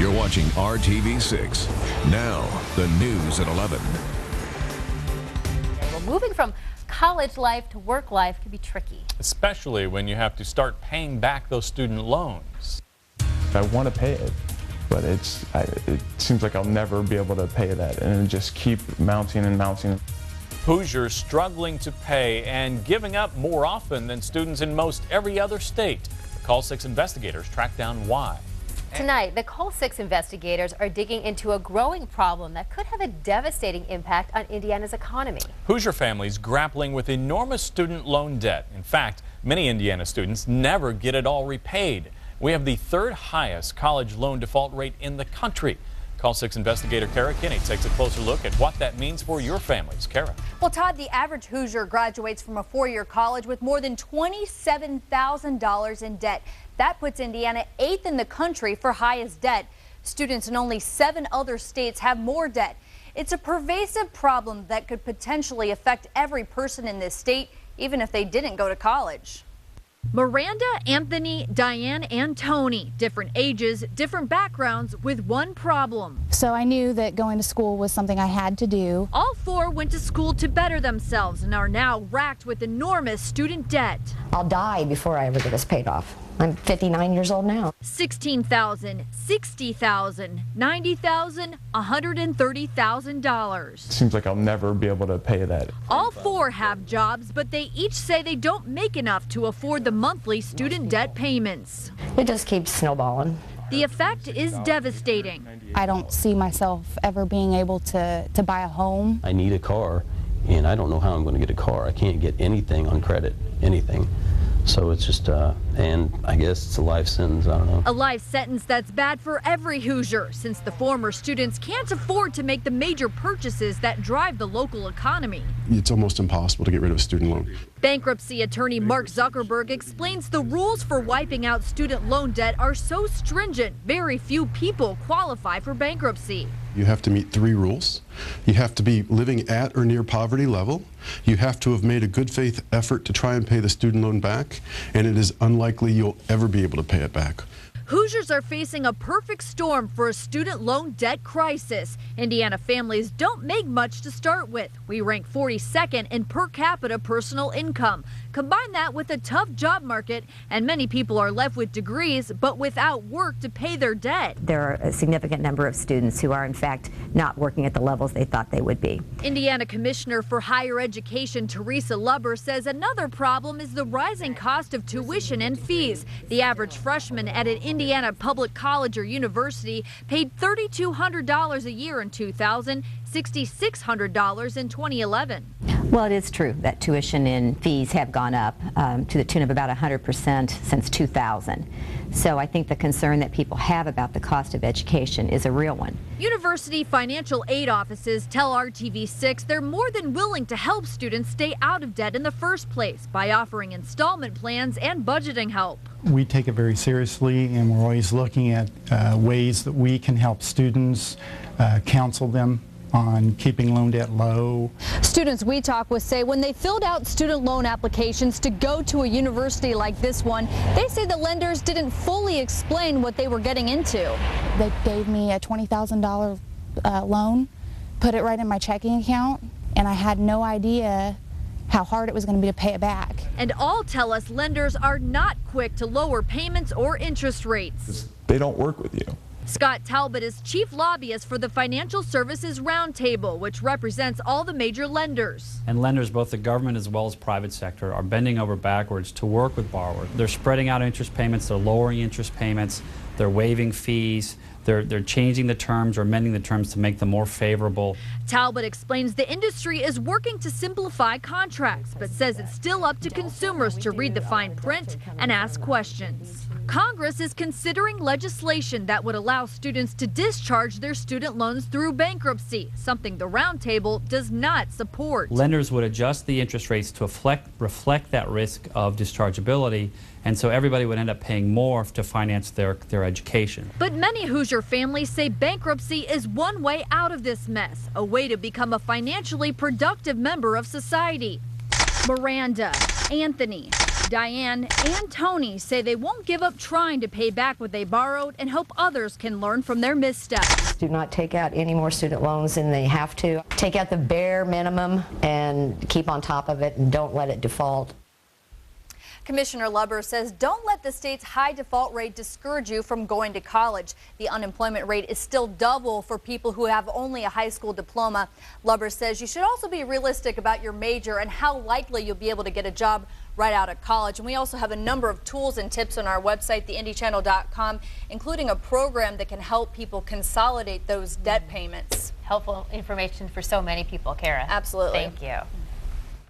You're watching RTV6. Now, the news at 11. Well, moving from college life to work life can be tricky. Especially when you have to start paying back those student loans. I want to pay it, but it seems like I'll never be able to pay that, and it just keep mounting and mounting. Hoosiers struggling to pay and giving up more often than students in most every other state. The Call 6 investigators track down why. Tonight, the Call 6 investigators are digging into a growing problem that could have a devastating impact on Indiana's economy. Hoosier families grappling with enormous student loan debt. In fact, many Indiana students never get it all repaid. We have the third highest college loan default rate in the country. Call 6 investigator Kara Kinney takes a closer look at what that means for your families. Kara. Well, Todd, the average Hoosier graduates from a four-year college with more than $27,000 in debt. That puts Indiana 8th in the country for highest debt. Students in only 7 other states have more debt. It's a pervasive problem that could potentially affect every person in this state, even if they didn't go to college. Miranda, Anthony, Diane, and Tony. Different ages, different backgrounds, with one problem. So I knew that going to school was something I had to do. All 4 went to school to better themselves and are now racked with enormous student debt. I'll die before I ever get this paid off. I'm 59 years old now. $16,000, $60,000, $90,000, $130,000. Seems like I'll never be able to pay that. All 4 have jobs, but they each say they don't make enough to afford the monthly student debt payments. It just keeps snowballing. The effect is devastating. I don't see myself ever being able to buy a home. I need a car, and I don't know how I'm going to get a car. I can't get anything on credit, anything. So it's just, and I guess it's a life sentence, I don't know. A life sentence that's bad for every Hoosier, since the former students can't afford to make the major purchases that drive the local economy. It's almost impossible to get rid of a student loan. Bankruptcy attorney Mark Zuckerberg explains the rules for wiping out student loan debt are so stringent, very few people qualify for bankruptcy. You have to meet 3 rules. You have to be living at or near poverty level. You have to have made a good faith effort to try and pay the student loan back, and it is unlikely you'll ever be able to pay it back. Hoosiers are facing a perfect storm for a student loan debt crisis. Indiana families don't make much to start with. We rank 42nd in per capita personal income. Combine that with a tough job market, and many people are left with degrees but without work to pay their debt. There are a significant number of students who are in fact not working at the levels they thought they would be. Indiana Commissioner for Higher Education Teresa Lubber says another problem is the rising cost of tuition and fees. The average freshman at an Indiana public college or university paid $3,200 a year in 2000, $6,600 in 2011. Well, it is true that tuition and fees have gone up to the tune of about 100% since 2000. So I think the concern that people have about the cost of education is a real one. University financial aid offices tell RTV6 they're more than willing to help students stay out of debt in the first place by offering installment plans and budgeting help. We take it very seriously, and we're always looking at ways that we can help students, counsel them on keeping loan debt low. Students we talk with say when they filled out student loan applications to go to a university like this one, they say the lenders didn't fully explain what they were getting into. They gave me a $20,000 loan, put it right in my checking account, and I had no idea how hard it was going to be to pay it back. And all tell us lenders are not quick to lower payments or interest rates. They don't work with you. Scott Talbot is chief lobbyist for the Financial Services Roundtable, which represents all the major lenders. And lenders, both the government as well as private sector, are bending over backwards to work with borrowers. They're spreading out interest payments, they're lowering interest payments, they're waiving fees, they're changing the terms or amending the terms to make them more favorable. Talbot explains the industry is working to simplify contracts, but says it's still up to consumers to read the fine print and ask questions. Congress is considering legislation that would allow students to discharge their student loans through bankruptcy, something the Roundtable does not support. Lenders would adjust the interest rates to reflect that risk of dischargeability, and so everybody would end up paying more to finance their education. But many Hoosier families say bankruptcy is one way out of this mess, a way to become a financially productive member of society. Miranda, Anthony, Diane and Tony say they won't give up trying to pay back what they borrowed and hope others can learn from their missteps. Do not take out any more student loans than they have to. Take out the bare minimum and keep on top of it and don't let it default. Commissioner Lubbers says don't let the state's high default rate discourage you from going to college. The unemployment rate is still double for people who have only a high school diploma. Lubbers says you should also be realistic about your major and how likely you'll be able to get a job right out of college. And we also have a number of tools and tips on our website, theindychannel.com, including a program that can help people consolidate those debt payments. Helpful information for so many people, Kara. Absolutely. Thank you.